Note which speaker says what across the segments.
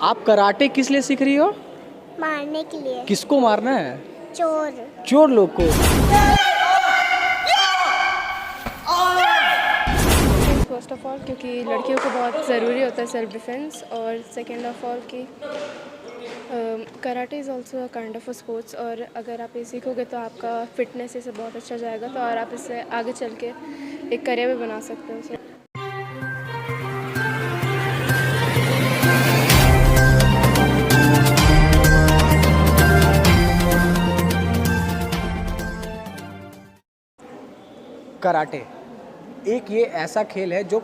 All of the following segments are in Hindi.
Speaker 1: आप कराटे किस लिए सीख रही हो?
Speaker 2: मारने के लिए।
Speaker 1: किसको मारना है?
Speaker 2: चोर।
Speaker 1: चोर लोग को।
Speaker 3: फर्स्ट ऑफ ऑल क्योंकि लड़कियों को बहुत ज़रूरी होता है सेल्फ डिफेंस, और सेकेंड ऑफ ऑल कि karate is also a kind of a sports, और अगर आप ये सीखोगे तो आपका फिटनेस इससे बहुत अच्छा जाएगा, तो और आप इससे आगे चल के एक करियर भी बना सकते हो उसे।
Speaker 1: कराटे एक ये ऐसा खेल है जो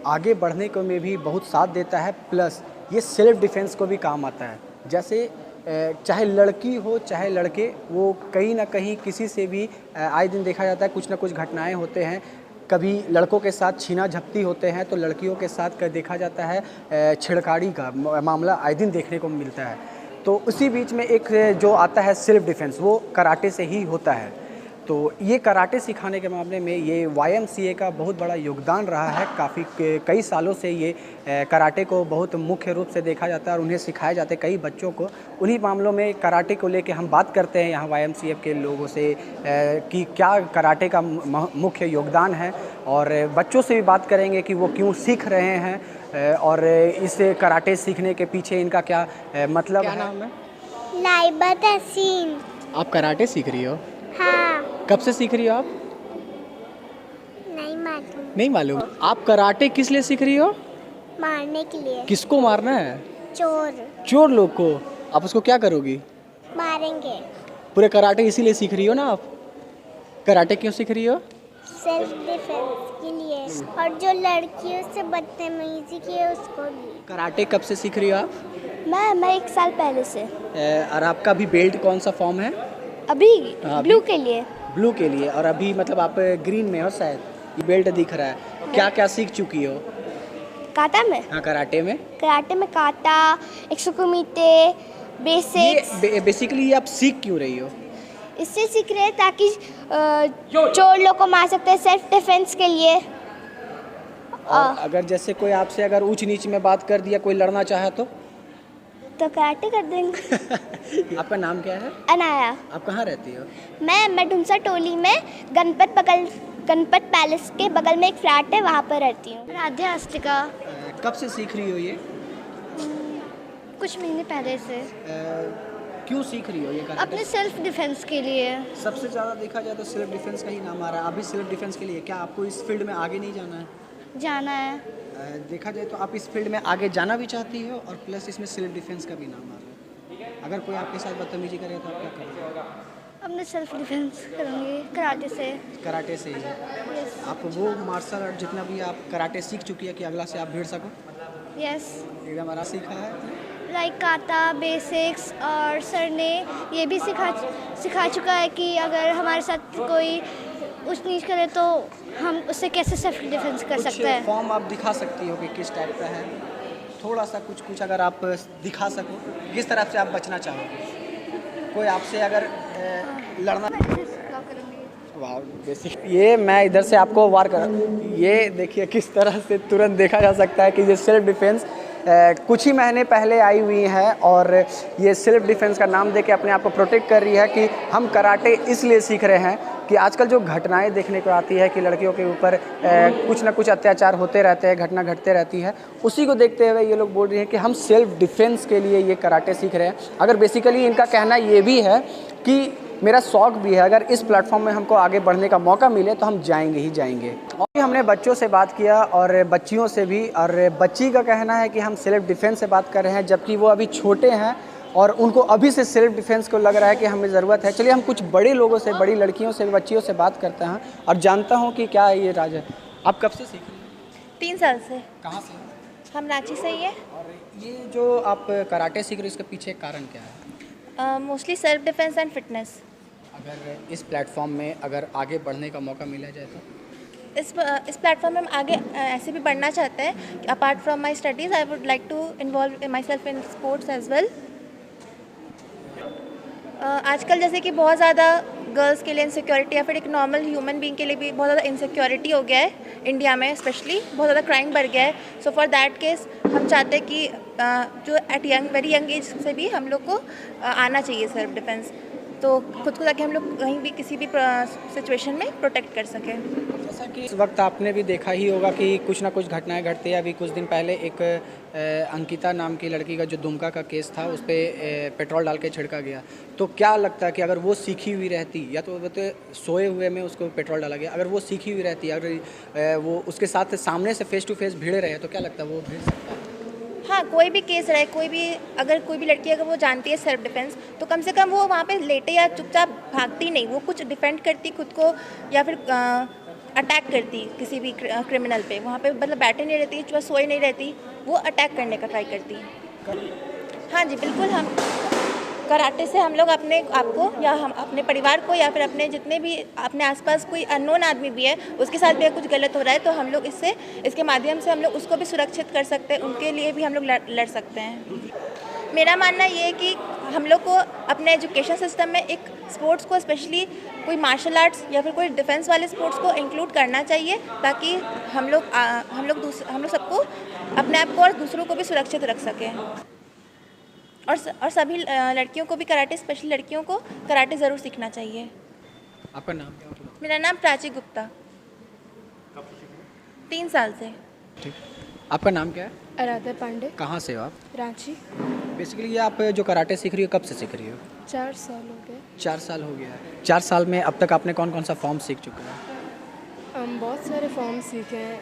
Speaker 1: आगे बढ़ने को में भी बहुत साथ देता है, प्लस ये सेल्फ डिफेंस को भी काम आता है। जैसे चाहे लड़की हो चाहे लड़के, वो कहीं ना कहीं किसी से भी आए दिन देखा जाता है कुछ ना कुछ घटनाएं होते हैं। कभी लड़कों के साथ छीना झपटी होते हैं तो लड़कियों के साथ देखा जाता है छेड़खानी का मामला आए दिन देखने को मिलता है। तो उसी बीच में एक जो आता है सेल्फ डिफेंस, वो कराटे से ही होता है। तो ये कराटे सिखाने के मामले में ये YMCA का बहुत बड़ा योगदान रहा है। काफ़ी कई सालों से ये कराटे को बहुत मुख्य रूप से देखा जाता है और उन्हें सिखाया जाता है कई बच्चों को। उन्हीं मामलों में कराटे को लेके हम बात करते हैं यहाँ YMCA के लोगों से कि क्या कराटे का मुख्य योगदान है, और बच्चों से भी बात करेंगे कि वो क्यों सीख रहे हैं और इस कराटे सीखने के पीछे इनका क्या मतलब है।
Speaker 2: नाम है? लाइबा तहसीन।
Speaker 1: आप कराटे सीख रही हो?
Speaker 2: हाँ।
Speaker 1: कब से सीख रही हो आप?
Speaker 2: नहीं मालूम।
Speaker 1: नहीं मालूम। आप कराटे किस लिए सीख रही हो?
Speaker 2: मारने के लिए।
Speaker 1: किसको मारना है?
Speaker 2: चोर।
Speaker 1: चोर लोग को। आप उसको क्या करोगी?
Speaker 2: मारेंगे।
Speaker 1: पूरे कराटे इसीलिए सीख रही हो ना आप? कराटे क्यों सीख रही हो?
Speaker 2: सेल्फ डिफेंस के लिए, और जो लड़कियों से बदतमीजी की है उसको भी।
Speaker 1: कराटे कब से सीख रही हो आप?
Speaker 2: मैं 1 साल पहले से।
Speaker 1: और आपका अभी बेल्ट कौन सा फॉर्म है?
Speaker 2: अभी
Speaker 1: हाँ,
Speaker 2: ब्लू के लिए।
Speaker 1: ब्लू के लिए। और अभी मतलब आप ग्रीन में हो शायद, ये बेल्ट दिख रहा है। क्या क्या सीख चुकी हो?
Speaker 2: काटा में?
Speaker 1: हाँ, कराटे में।
Speaker 2: कराटे में काटा, एक्सोकुमिते, बेसिक्स।
Speaker 1: ये बेसिकली आप सीख क्यों रही हो?
Speaker 2: इससे सीख रहे हैं ताकि चोर लोग को मार सकते हैं, सेल्फ डिफेंस के लिए।
Speaker 1: और अगर जैसे कोई आपसे अगर ऊंच नीच में बात कर दिया, कोई लड़ना चाहे
Speaker 2: तो कराटे कर देंगे।
Speaker 1: आपका नाम क्या है?
Speaker 2: अनाया।
Speaker 1: आप कहाँ रहती हो?
Speaker 2: मैं ढूंसा टोली में गणपत पैलेस के बगल में एक फ्लैट है, वहाँ पर रहती हूँ। राध्या अस्तिका।
Speaker 1: कब से सीख रही हो ये?
Speaker 2: कुछ महीने पहले से।
Speaker 1: क्यों सीख रही हो ये कराटे?
Speaker 2: अपने सेल्फ डिफेंस के लिए।
Speaker 1: सबसे ज़्यादा देखा जाए तो सेल्फ डिफेंस का ही नाम आ रहा है। अभी सेल्फ डिफेंस के लिए क्या आपको इस फील्ड में आगे नहीं जाना है?
Speaker 2: जाना है।
Speaker 1: देखा जाए तो आप इस फील्ड में आगे जाना भी चाहती हो, और प्लस इसमें सेल्फ डिफेंस का भी नाम आ रहा है। अगर कोई आपके साथ बदतमीजी करे तो आप क्या करोगे?
Speaker 2: अपने सेल्फ डिफेंस करूँगी कराटे से।
Speaker 1: कराटे से ही। आप वो मार्शल आर्ट जितना भी आप कराटे सीख चुकी है कि अगला से आप भिड़ सको?
Speaker 2: यस।
Speaker 1: एकदम आराम सीखा है।
Speaker 2: लाइक काटा, बेसिक्स, और सर ने ये भी सिखा चुका है कि अगर हमारे साथ कोई ऊंच नीच करे तो हम उससे कैसे सेल्फ डिफेंस कर सकते हैं।
Speaker 1: फॉर्म आप दिखा सकती हो कि किस टाइप का है? थोड़ा सा कुछ अगर आप दिखा सको, किस तरह से आप बचना चाहोगे? कोई आपसे अगर लड़ना। वाह, बेसिक। ये मैं इधर से आपको वार कर, ये देखिए किस तरह से तुरंत देखा जा सकता है कि ये सेल्फ डिफेंस कुछ ही महीने पहले आई हुई है, और ये सेल्फ डिफेंस का नाम देके अपने आप को प्रोटेक्ट कर रही है कि हम कराटे इसलिए सीख रहे हैं कि आजकल जो घटनाएं देखने को आती है कि लड़कियों के ऊपर कुछ ना कुछ अत्याचार होते रहते हैं, घटना घटते रहती है, उसी को देखते हुए ये लोग बोल रहे हैं कि हम सेल्फ डिफेंस के लिए ये कराटे सीख रहे हैं। अगर बेसिकली इनका कहना ये भी है कि मेरा शौक़ भी है, अगर इस प्लेटफॉर्म में हमको आगे बढ़ने का मौका मिले तो हम जाएंगे ही जाएंगे। और हमने बच्चों से बात किया और बच्चियों से भी, और बच्ची का कहना है कि हम सेल्फ डिफेंस से बात कर रहे हैं, जबकि वो अभी छोटे हैं और उनको अभी से सेल्फ डिफेंस को लग रहा है कि हमें ज़रूरत है। चलिए हम कुछ बड़े लोगों से, बड़ी लड़कियों से, बच्चियों से बात करते हैं और जानता हूँ कि क्या ये राज है। आप कब से सीख रही हैं?
Speaker 4: 3 साल से।
Speaker 1: कहाँ से?
Speaker 4: हम रांची से ही है।
Speaker 1: और ये जो आप कराटे सीख रहे हो, इसके पीछे कारण क्या है?
Speaker 4: Mostly self defence and fitness.
Speaker 1: अगर इस प्लेटफॉर्म में अगर आगे बढ़ने का मौका मिला जाए तो?
Speaker 4: इस प्लेटफॉर्म में हम आगे ऐसे भी बढ़ना चाहते हैं। Apart from my studies I would like to involve myself in sports as well. आजकल जैसे कि बहुत ज़्यादा गर्ल्स के लिए इनसिक्योरिटी या फिर एक नॉर्मल ह्यूमन बीइंग के लिए भी बहुत ज़्यादा इनसिक्योरिटी हो गया है इंडिया में, स्पेशली बहुत ज़्यादा क्राइम बढ़ गया है। सो फॉर दैट केस हम चाहते हैं कि जो एट वेरी यंग एज से भी हम लोग को आना चाहिए सेल्फ डिफेंस, तो खुद को ताकि हम लोग कहीं भी किसी भी सिचुएशन में प्रोटेक्ट कर सकें।
Speaker 1: जैसा कि इस वक्त आपने भी देखा ही होगा कि कुछ ना कुछ घटनाएं घटती है। अभी कुछ दिन पहले एक अंकिता नाम की लड़की का जो दुमका का केस था उस पर पेट्रोल डाल के छिड़का गया। तो क्या लगता है कि अगर वो सीखी हुई रहती, या तो सोए हुए में उसको पेट्रोल डाला गया, अगर वो सीखी हुई रहती, अगर वो उसके साथ सामने से फेस टू फेस भिड़े रहे तो क्या लगता है वो भिड़ सकता है?
Speaker 4: हाँ, कोई भी केस रहे, अगर कोई भी लड़की अगर वो जानती है सेल्फ डिफेंस, तो कम से कम वो वहाँ पे लेटे या चुपचाप भागती नहीं, वो कुछ डिफेंड करती खुद को या फिर अटैक करती किसी भी क्रिमिनल पे। वहाँ पे मतलब बैठे नहीं रहती, चुप सोई नहीं रहती, वो अटैक करने का ट्राई करती। हाँ जी, बिल्कुल। हम कराटे से हम लोग अपने आप को या हम अपने परिवार को या फिर अपने जितने भी अपने आसपास कोई अननोन आदमी भी है उसके साथ भी अगर कुछ गलत हो रहा है तो हम लोग इसके माध्यम से हम लोग उसको भी सुरक्षित कर सकते हैं, उनके लिए भी हम लोग लड़ सकते हैं। मेरा मानना ये है कि हम लोग को अपने एजुकेशन सिस्टम में एक स्पोर्ट्स को, स्पेशली कोई मार्शल आर्ट्स या फिर कोई डिफेंस वाले स्पोर्ट्स को इंक्लूड करना चाहिए, ताकि हम लोग सबको अपने आप को और दूसरों को भी सुरक्षित रख सकें। और सभी लड़कियों को भी कराटे, स्पेशली लड़कियों को कराटे ज़रूर सीखना चाहिए।
Speaker 1: आपका नाम क्या है?
Speaker 4: मेरा नाम प्राची गुप्ता। 3 साल से।
Speaker 1: ठीक। आपका नाम क्या है?
Speaker 3: आराध्या पांडे।
Speaker 1: कहाँ से हो आप?
Speaker 3: रांची।
Speaker 1: बेसिकली ये आप जो कराटे सीख रही हो कब से सीख रही हो?
Speaker 3: 4 साल हो गए।
Speaker 1: 4 साल हो गया है। 4 साल में अब तक आपने कौन कौन सा फॉर्म सीख चुके हैं?
Speaker 3: हम बहुत सारे फॉर्म सीखे हैं।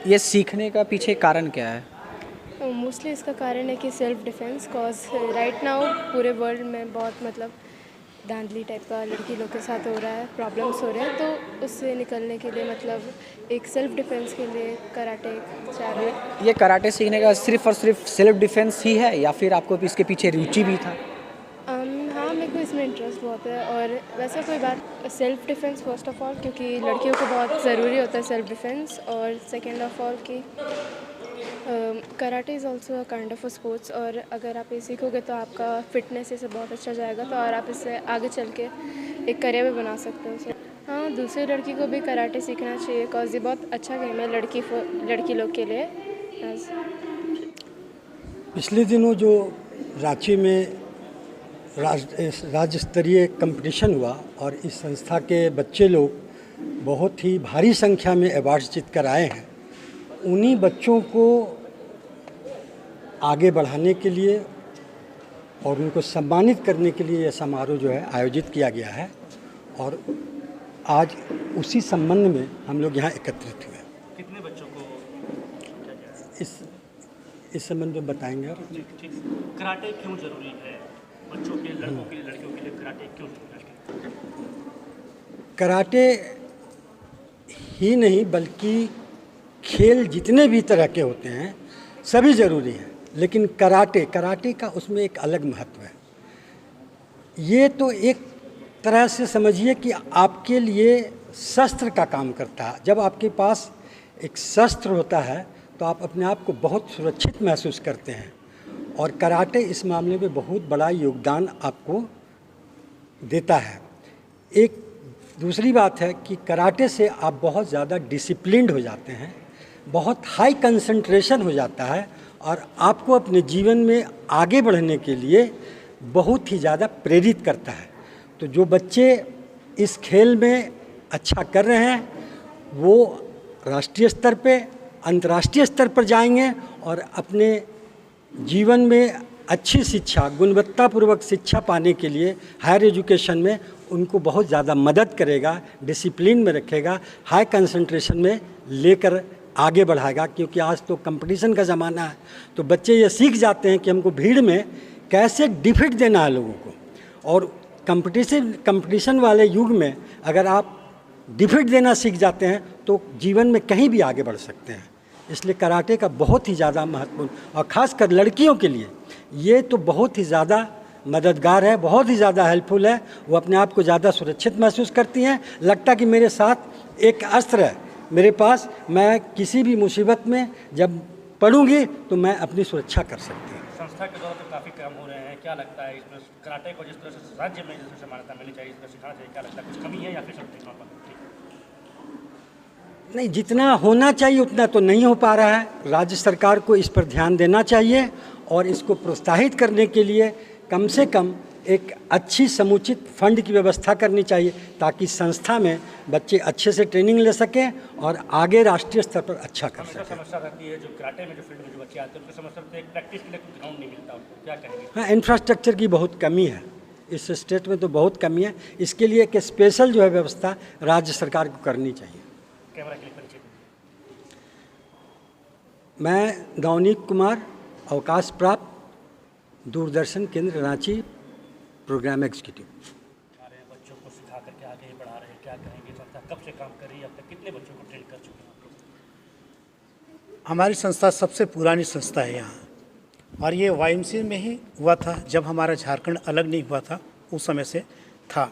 Speaker 1: ये सीखने का पीछे कारण क्या है?
Speaker 3: मोस्टली इसका कारण है कि self defence, cause right now पूरे वर्ल्ड में बहुत मतलब धांधली टाइप का लड़की लोग के साथ हो रहा है, प्रॉब्लम्स हो रहे हैं, तो उससे निकलने के लिए मतलब एक सेल्फ डिफेंस के लिए कराटे चाह रहे हैं।
Speaker 1: ये कराटे सीखने का सिर्फ और सिर्फ सेल्फ डिफेंस ही है या फिर आपको इसके पीछे रुचि भी था?
Speaker 3: हाँ, मेरे को इसमें इंटरेस्ट बहुत है। और वैसे कोई बात, self defence first of all, क्योंकि लड़कियों को बहुत ज़रूरी होता है सेल्फ डिफेंस, और सेकेंड ऑफ ऑल कि karate is also a kind of a sports, और अगर आप ये सीखोगे तो आपका फिटनेस इससे बहुत अच्छा जाएगा, तो और आप इससे आगे चल के एक करियर भी बना सकते हो। सो हाँ, दूसरी लड़की को भी कराटे सीखना चाहिए, कॉज ये बहुत अच्छा गेम है लड़की लोग के लिए।
Speaker 5: पिछले दिनों जो रांची में राज्य स्तरीय कंपटीशन हुआ और इस संस्था के बच्चे लोग बहुत ही भारी संख्या में अवार्ड्स जीत कर आए हैं, उन्हीं बच्चों को आगे बढ़ाने के लिए और उनको सम्मानित करने के लिए यह समारोह जो है आयोजित किया गया है, और आज उसी संबंध में हम लोग यहाँ एकत्रित हुए।
Speaker 6: कितने बच्चों को
Speaker 5: इस संबंध में बताएंगे आप?
Speaker 6: ठीक। कराटे क्यों जरूरी है बच्चों के, लड़कों के लिए, लड़कियों के लिए कराटे क्यों जरूरी है?
Speaker 5: कराटे ही नहीं बल्कि खेल जितने भी तरह के होते हैं सभी ज़रूरी हैं, लेकिन कराटे का उसमें एक अलग महत्व है। ये तो एक तरह से समझिए कि आपके लिए शस्त्र का काम करता है। जब आपके पास एक शस्त्र होता है तो आप अपने आप को बहुत सुरक्षित महसूस करते हैं, और कराटे इस मामले में बहुत बड़ा योगदान आपको देता है। एक दूसरी बात है कि कराटे से आप बहुत ज़्यादा डिसिप्लिन्ड हो जाते हैं, बहुत हाई कंसंट्रेशन हो जाता है, और आपको अपने जीवन में आगे बढ़ने के लिए बहुत ही ज़्यादा प्रेरित करता है। तो जो बच्चे इस खेल में अच्छा कर रहे हैं वो राष्ट्रीय स्तर पे, अंतर्राष्ट्रीय स्तर पर जाएंगे और अपने जीवन में अच्छी शिक्षा, गुणवत्तापूर्वक शिक्षा पाने के लिए हायर एजुकेशन में उनको बहुत ज़्यादा मदद करेगा, डिसिप्लिन में रखेगा, हाई कंसंट्रेशन में लेकर आगे बढ़ाएगा। क्योंकि आज तो कंपटीशन का ज़माना है, तो बच्चे ये सीख जाते हैं कि हमको भीड़ में कैसे डिफीट देना है लोगों को, और कंपटीशन वाले युग में अगर आप डिफीट देना सीख जाते हैं तो जीवन में कहीं भी आगे बढ़ सकते हैं। इसलिए कराटे का बहुत ही ज़्यादा महत्वपूर्ण, और ख़ासकर लड़कियों के लिए ये तो बहुत ही ज़्यादा मददगार है, बहुत ही ज़्यादा हेल्पफुल है। वो अपने आप को ज़्यादा सुरक्षित महसूस करती हैं। लगता कि मेरे साथ एक अस्त्र है मेरे पास, मैं किसी भी मुसीबत में जब पढ़ूंगी तो मैं अपनी सुरक्षा कर सकती हूँ।
Speaker 6: संस्था के द्वारा तो काफ़ी काम हो रहे हैं, क्या लगता है इसमें कराटे को जिस तरह से राज्य में जिस तरह से मान्यता मिलनी चाहिए, इस तरह सिखाना चाहिए, क्या लगता है कुछ कमी है या फिर सब ठीक है?
Speaker 5: नहीं, जितना होना चाहिए उतना तो नहीं हो पा रहा है। राज्य सरकार को इस पर ध्यान देना चाहिए और इसको प्रोत्साहित करने के लिए कम से कम एक अच्छी समुचित फंड की व्यवस्था करनी चाहिए, ताकि संस्था में बच्चे अच्छे से ट्रेनिंग ले सकें और आगे राष्ट्रीय स्तर पर अच्छा कर सकें।
Speaker 6: समस्या रहती है जो कराटे में जो फील्ड में जो बच्चे आते हैं उनकी समस्या रहती है प्रैक्टिस के लिए कुछ ग्राउंड नहीं मिलता, उनको क्या कहेंगे?
Speaker 5: हाँ, इंफ्रास्ट्रक्चर की बहुत कमी है इस स्टेट में, तो बहुत कमी है। इसके लिए एक स्पेशल जो है व्यवस्था राज्य सरकार को करनी चाहिए।
Speaker 6: कैमरा के लिए परिचय दीजिए।
Speaker 5: मैं नवनीत कुमार, अवकाश प्राप्त, दूरदर्शन केंद्र रांची, प्रोग्राम एग्जीक्यूटिव।
Speaker 6: बच्चों को सिखा करके आगे बढ़ा रहे हैं, क्या कहेंगे? संस्था कब से काम कर रही है, अब तक कितने बच्चों को ट्रेन कर चुके हैं आप लोग?
Speaker 7: हमारी संस्था सबसे पुरानी संस्था है यहाँ, और ये YMCA में ही हुआ था जब हमारा झारखंड अलग नहीं हुआ था, उस समय से था।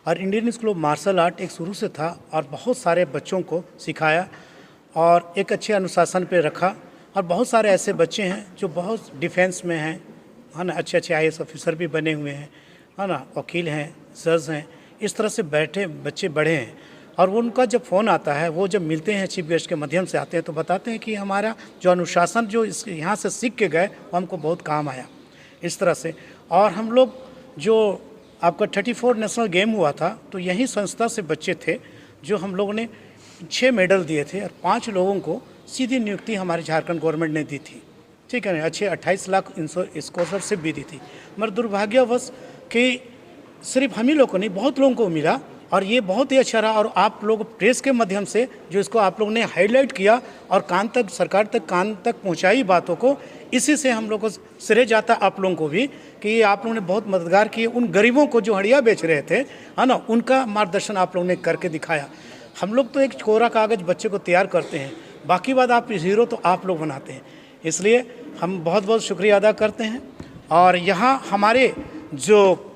Speaker 7: और Indian School of Martial Art एक शुरू से था और बहुत सारे बच्चों को सिखाया और एक अच्छे अनुशासन पे रखा। और बहुत सारे ऐसे बच्चे हैं जो बहुत डिफेंस में हैं, है ना, अच्छे अच्छे IAS ऑफिसर भी बने हुए हैं, है ना, वकील हैं, जज हैं, इस तरह से बैठे बच्चे बढ़े हैं। और वो उनका जब फ़ोन आता है, वो जब मिलते हैं चीफ गेस्ट के माध्यम से आते हैं, तो बताते हैं कि हमारा जो अनुशासन जो इस यहाँ से सीख के गए वो हमको बहुत काम आया, इस तरह से। और हम लोग जो आपका 34 नेशनल गेम हुआ था, तो यही संस्था से बच्चे थे जो हम लोगों ने 6 मेडल दिए थे और 5 लोगों को सीधी नियुक्ति हमारे झारखंड गवर्नमेंट ने दी थी, ठीक है ना। अच्छे 28 लाख स्कॉलरशिप भी दी थी। मगर दुर्भाग्यवश कि सिर्फ हम ही लोगों को नहीं, बहुत लोगों को मिला और ये बहुत ही अच्छा रहा। और आप लोग प्रेस के माध्यम से जो इसको आप लोगों ने हाईलाइट किया और कान तक, सरकार तक, कान तक पहुंचाई बातों को, इसी से हम लोग को श्रेय जाता आप लोगों को भी कि ये आप लोगों ने बहुत मददगार किए। उन गरीबों को जो हड़िया बेच रहे थे, है ना, उनका मार्गदर्शन आप लोगों ने करके दिखाया। हम लोग तो एक कोरा कागज़ बच्चे को तैयार करते हैं, बाकी बात आप हीरो तो आप लोग बनाते हैं। इसलिए हम बहुत बहुत शुक्रिया अदा करते हैं। और यहाँ हमारे जो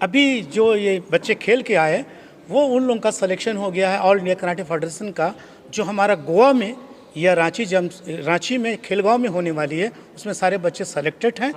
Speaker 7: अभी जो ये बच्चे खेल के आए, वो उन लोगों का सिलेक्शन हो गया है ऑल इंडिया कराटे फेडरेशन का, जो हमारा गोवा में या रांची में खेलगांव में होने वाली है, उसमें सारे बच्चे सेलेक्टेड हैं।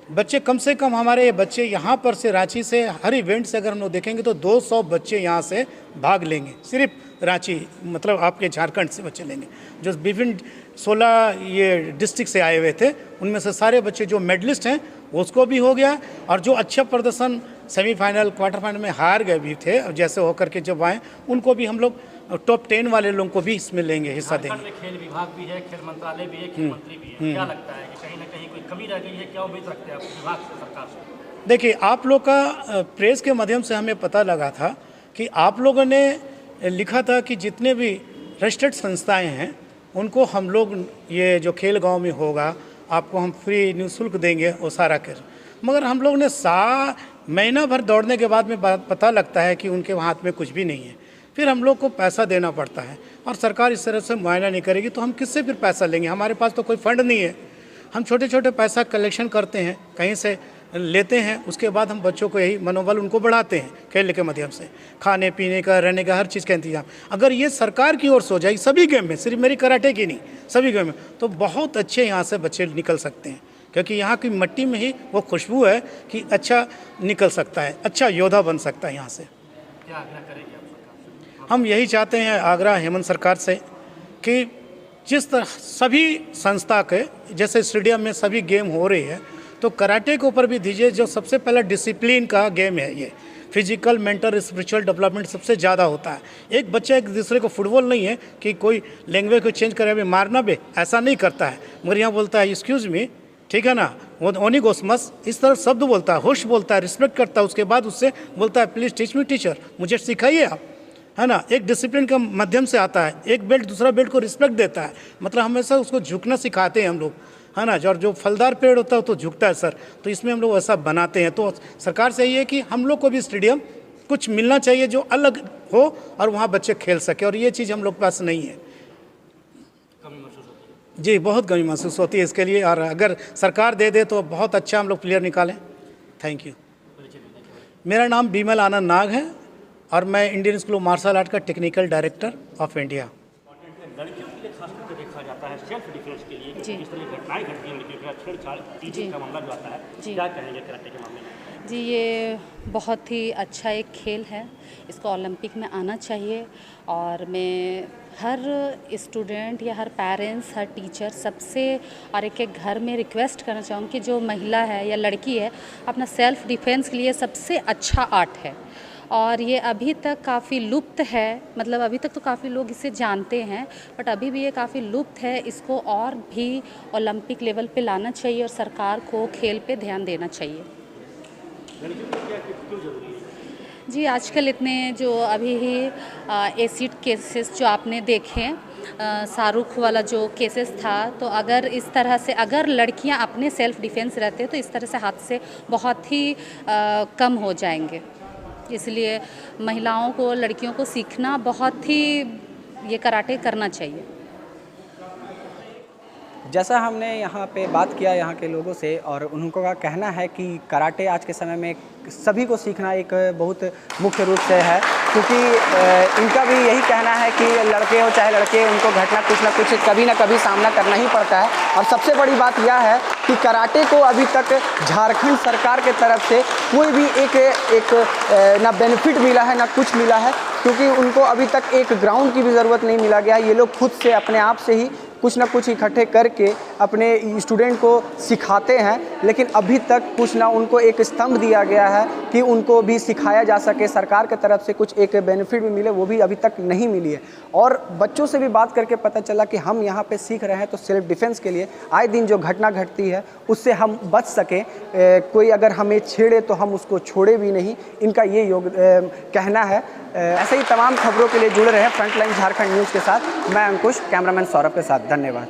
Speaker 7: बच्चे कम से कम हमारे बच्चे यहाँ पर से, रांची से, हर इवेंट से अगर हम लोग देखेंगे तो 200 बच्चे यहाँ से भाग लेंगे। सिर्फ रांची मतलब आपके झारखंड से बच्चे लेंगे, जो विभिन्न 16 ये डिस्ट्रिक्ट से आए हुए थे, उनमें से सारे बच्चे जो मेडलिस्ट हैं उसको भी हो गया। और जो अच्छा प्रदर्शन सेमीफाइनल, क्वार्टर फाइनल में हार गए भी थे, और जैसे होकर के जब आए, उनको भी हम लोग टॉप 10 वाले लोगों को भी इसमें लेंगे, हिस्सा देंगे।
Speaker 6: खेल विभाग भी है, खेल मंत्रालय भी है, खेल मंत्री भी है, क्या लगता है कि कहीं ना कहीं कोई कमी रह गई है? क्या उम्मीद रखते हैं आप विभाग से, सरकार से?
Speaker 7: देखिए, आप लोग का प्रेस के माध्यम से हमें पता लगा था कि आप लोगों ने लिखा था कि जितने भी रजिस्टर्ड संस्थाएं हैं उनको हम लोग ये जो खेल गांव में होगा आपको हम फ्री निःशुल्क देंगे, वो सारा कर। मगर हम लोग ने महीना भर दौड़ने के बाद में पता लगता है कि उनके हाथ में कुछ भी नहीं है। फिर हम लोग को पैसा देना पड़ता है और सरकार इस तरह से मुआयना नहीं करेगी तो हम किससे फिर पैसा लेंगे? हमारे पास तो कोई फंड नहीं है। हम छोटे छोटे पैसा कलेक्शन करते हैं, कहीं से लेते हैं, उसके बाद हम बच्चों को यही मनोबल उनको बढ़ाते हैं खेलने के माध्यम से, खाने पीने का, रहने का, हर चीज़ का इंतजाम। अगर ये सरकार की ओर से हो जाए सभी गेम में, सिर्फ मेरी कराटे की नहीं, सभी गेम में, तो बहुत अच्छे यहाँ से बच्चे निकल सकते हैं, क्योंकि यहाँ की मिट्टी में ही वो खुशबू है कि अच्छा निकल सकता है, अच्छा योद्धा बन सकता है यहाँ से।
Speaker 6: क्या आग्रह करेंगे आप सरकार से?
Speaker 7: हम यही चाहते हैं आग्रह हेमंत सरकार से कि जिस तरह सभी संस्था के जैसे स्टेडियम में सभी गेम हो रही है, तो कराटे के ऊपर भी दीजिए। जो सबसे पहला डिसिप्लिन का गेम है, ये फिजिकल, मेंटल, स्पिरिचुअल डेवलपमेंट सबसे ज़्यादा होता है। एक बच्चा एक दूसरे को, फुटबॉल नहीं है कि कोई लैंग्वेज को चेंज करे, मारना भी ऐसा नहीं करता है, मगर यहाँ बोलता है एक्सक्यूज़ मी, ठीक है ना, वो ओनी गोस्मस, इस तरह शब्द बोलता है, होश बोलता है, रिस्पेक्ट करता है। उसके बाद उससे बोलता है प्लीज़ टीच मी टीचर, मुझे सिखाइए आप, है ना। एक डिसिप्लिन का माध्यम से आता है। एक बेल्ट दूसरा बेल्ट को रिस्पेक्ट देता है, मतलब हमेशा उसको झुकना सिखाते हैं हम लोग, है ना। और जो फलदार पेड़ होता है तो झुकता है सर, तो इसमें हम लोग ऐसा बनाते हैं। तो सरकार से ये है कि हम लोग को भी स्टेडियम कुछ मिलना चाहिए जो अलग हो और वहाँ बच्चे खेल सके, और ये चीज़ हम लोग पास नहीं है।
Speaker 6: कमी महसूस होती है
Speaker 7: जी, बहुत कमी महसूस होती है इसके लिए, और अगर सरकार दे दे तो बहुत अच्छा हम लोग प्लेयर निकालें। Thank you. मेरा नाम बिमल आनंद नाग है और मैं Indian School of Martial Art का टेक्निकल डायरेक्टर ऑफ इंडिया।
Speaker 6: लड़कियों के लिए खास करके देखा जाता है सेल्फ डिफेंस के लिए
Speaker 8: जी।
Speaker 6: जिस तरह की घटनाएं घटती हैं लड़कियों के साथ, छेड़छाड़ टीचिंग का मामला जो आता है,
Speaker 8: जी।
Speaker 6: क्या कहेंगे कराटे के मामले में?
Speaker 8: जी, ये बहुत ही अच्छा एक खेल है, इसको ओलंपिक में आना चाहिए। और मैं हर स्टूडेंट या हर पेरेंट्स, हर टीचर सबसे और एक घर में रिक्वेस्ट करना चाहूँगी कि जो महिला है या लड़की है, अपना सेल्फ डिफेंस के लिए सबसे अच्छा आर्ट है। और ये अभी तक काफ़ी लुप्त है, मतलब अभी तक तो काफ़ी लोग इसे जानते हैं, बट अभी भी ये काफ़ी लुप्त है। इसको और भी ओलंपिक लेवल पे लाना चाहिए और सरकार को खेल पे ध्यान देना चाहिए। जी, आजकल इतने जो अभी ही एसिड केसेस जो आपने देखे, शाहरुख वाला जो केसेस था, तो अगर इस तरह से अगर लड़कियां अपने सेल्फ डिफेंस रहते तो इस तरह से हादसे बहुत ही कम हो जाएंगे। इसलिए महिलाओं को, लड़कियों को सीखना बहुत ही, ये कराटे करना चाहिए।
Speaker 1: जैसा हमने यहाँ पे बात किया यहाँ के लोगों से, और उनको का कहना है कि कराटे आज के समय में सभी को सीखना एक बहुत मुख्य रूप से है, क्योंकि इनका भी यही कहना है कि लड़के हो चाहे लड़के, उनको घटना कुछ ना कुछ कभी ना कभी सामना करना ही पड़ता है। और सबसे बड़ी बात यह है कि कराटे को अभी तक झारखंड सरकार के तरफ से कोई भी एक ना बेनिफिट मिला है ना कुछ मिला है, क्योंकि उनको अभी तक एक ग्राउंड की भी ज़रूरत नहीं मिला गया। ये लोग खुद से अपने आप से ही कुछ ना कुछ इकट्ठे करके अपने स्टूडेंट को सिखाते हैं, लेकिन अभी तक कुछ ना उनको एक स्तंभ दिया गया है कि उनको भी सिखाया जा सके, सरकार की तरफ से कुछ एक बेनिफिट भी मिले, वो भी अभी तक नहीं मिली है। और बच्चों से भी बात करके पता चला कि हम यहाँ पे सीख रहे हैं तो सेल्फ डिफेंस के लिए, आए दिन जो घटना घटती है उससे हम बच सकें, कोई अगर हमें छेड़े तो हम उसको छोड़े भी नहीं, इनका ये कहना है। ऐसे ही तमाम खबरों के लिए जुड़े रहें फ्रंटलाइन झारखंड न्यूज़ के साथ। मैं अंकुश, कैमरामैन सौरभ के साथ। धन्यवाद।